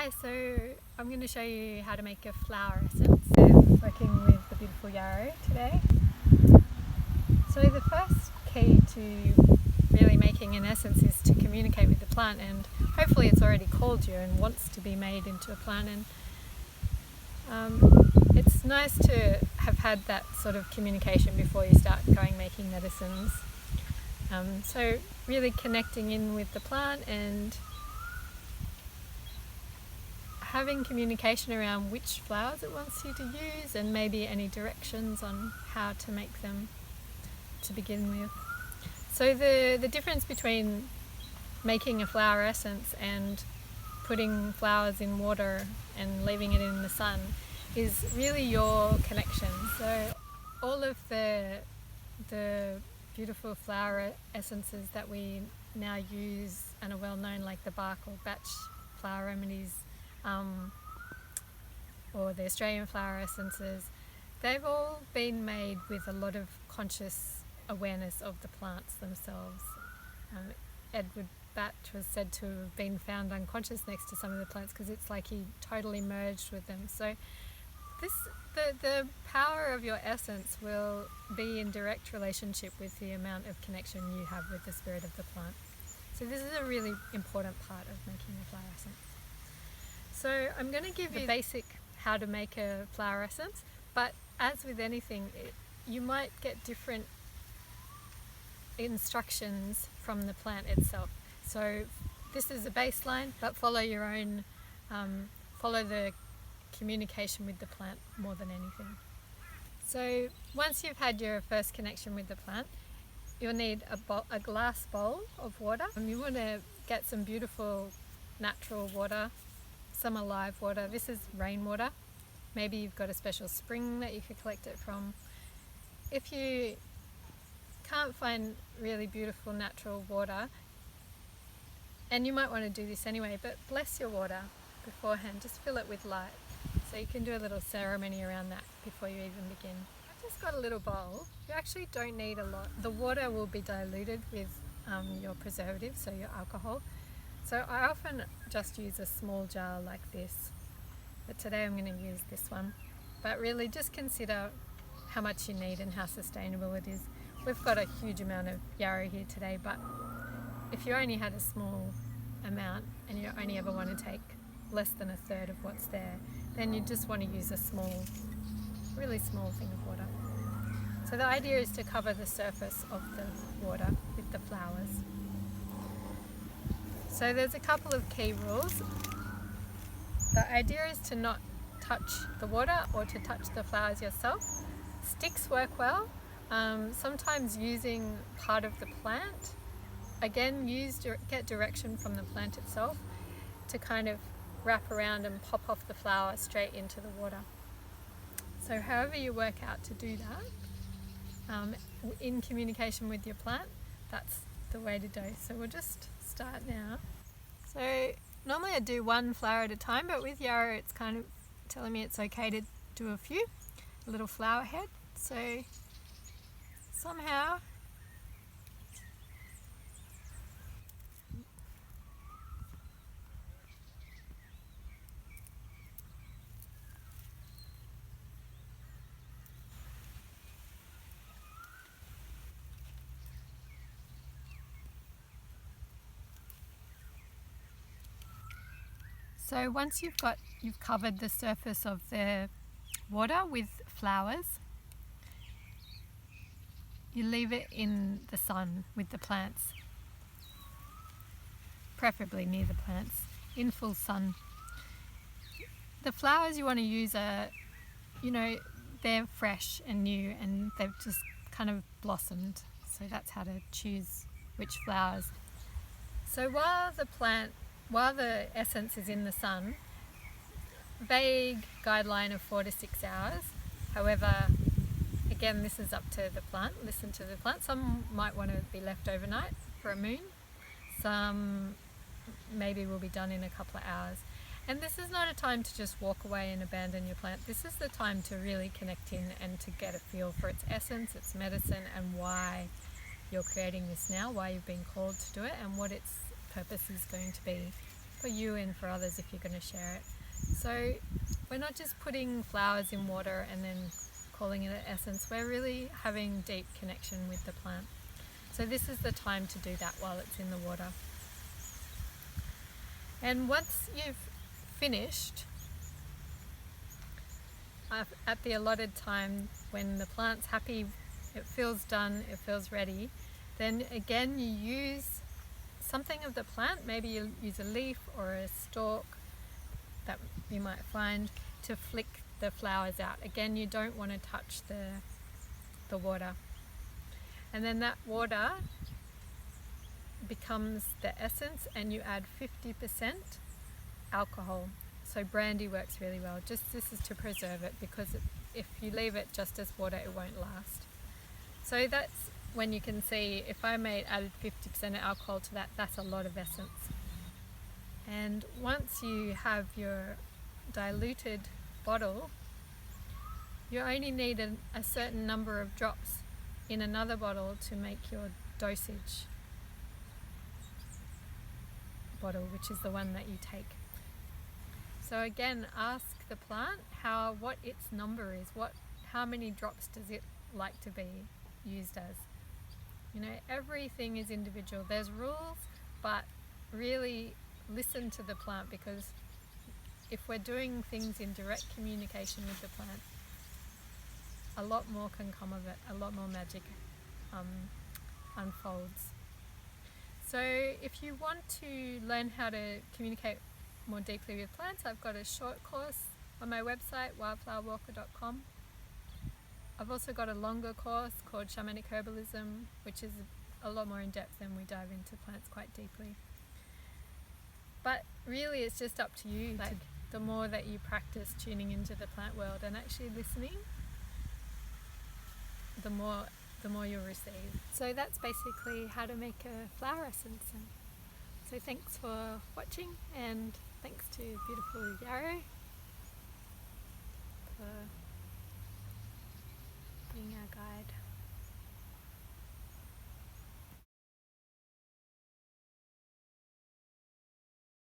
Hi, so I'm going to show you how to make a flower essence. I'm working with the beautiful yarrow today. So the first key to really making an essence is to communicate with the plant, and hopefully it's already called you and wants to be made into a plant. And it's nice to have had that sort of communication before you start going making medicines. So really connecting in with the plant and having communication around which flowers it wants you to use and maybe any directions on how to make them to begin with. So the difference between making a flower essence and putting flowers in water and leaving it in the sun is really your connection. So all of the beautiful flower essences that we now use and are well known, like the bark or batch flower remedies, or the Australian flower essences, they've all been made with a lot of conscious awareness of the plants themselves. Edward Batch was said to have been found unconscious next to some of the plants because it's like he totally merged with them. So the power of your essence will be in direct relationship with the amount of connection you have with the spirit of the plant. So this is a really important part of making a flower essence. So I'm going to give you the basic how to make a flower essence, but as with anything, you might get different instructions from the plant itself. So this is a baseline, but follow your own, follow the communication with the plant more than anything. So once you've had your first connection with the plant, you'll need a glass bowl of water. You want to get some beautiful natural water, some alive water. This is rainwater. Maybe you've got a special spring that you could collect it from. If you can't find really beautiful natural water, and you might want to do this anyway, but bless your water beforehand, just fill it with light. So you can do a little ceremony around that before you even begin. I've just got a little bowl. You actually don't need a lot. The water will be diluted with your preservative, so your alcohol. So I often just use a small jar like this, but today I'm going to use this one. But really just consider how much you need and how sustainable it is. We've got a huge amount of yarrow here today, but if you only had a small amount and you only ever want to take less than a third of what's there, then you just want to use a small, really small thing of water. So the idea is to cover the surface of the water with the flowers. So there's a couple of key rules. The idea is to not touch the water or to touch the flowers yourself. Sticks work well. Sometimes using part of the plant. Again, get direction from the plant itself to kind of wrap around and pop off the flower straight into the water. So however you work out to do that, in communication with your plant, that's the way to do. So we'll just start now. So normally I do one flower at a time, but with yarrow it's kind of telling me it's okay to do a few, a little flower head. So somehow So once you've covered the surface of the water with flowers, you leave it in the sun with the plants, preferably near the plants, in full sun. The flowers you want to use are, they're fresh and new and they've just kind of blossomed. So that's how to choose which flowers. So while the essence is in the sun, vague guideline of 4 to 6 hours. However, again, this is up to the plant. Listen to the plant. Some might want to be left overnight for a moon. Some maybe will be done in a couple of hours. And this is not a time to just walk away and abandon your plant. This is the time to really connect in and to get a feel for its essence, its medicine, and why you're creating this now, why you've been called to do it, and what its purpose is going to be. for you and for others if you're going to share it. So we're not just putting flowers in water and then calling it an essence, we're really having deep connection with the plant. So this is the time to do that while it's in the water. And once you've finished, at the allotted time, when the plant's happy, it feels done, it feels ready, then again you use something of the plant, maybe you use a leaf or a stalk that you might find to flick the flowers out. Again, you don't want to touch the water. And then that water becomes the essence, and you add 50% alcohol. So brandy works really well. Just this is to preserve it, because if you leave it just as water, it won't last. So that's when you can see, if I added 50% of alcohol to that, that's a lot of essence. And once you have your diluted bottle, you only need a certain number of drops in another bottle to make your dosage bottle, which is the one that you take. So again, ask the plant what its number is, how many drops does it like to be used as. You know, everything is individual. There's rules, but really listen to the plant, because if we're doing things in direct communication with the plant, a lot more can come of it, a lot more magic unfolds. So if you want to learn how to communicate more deeply with plants, I've got a short course on my website, wildflowerwalker.com. I've also got a longer course called Shamanic Herbalism, which is a lot more in depth, and we dive into plants quite deeply. But really it's just up to you. Like, the more that you practice tuning into the plant world and actually listening, the more you'll receive. So that's basically how to make a flower essence. So thanks for watching, and thanks to beautiful Yarrow for being our guide.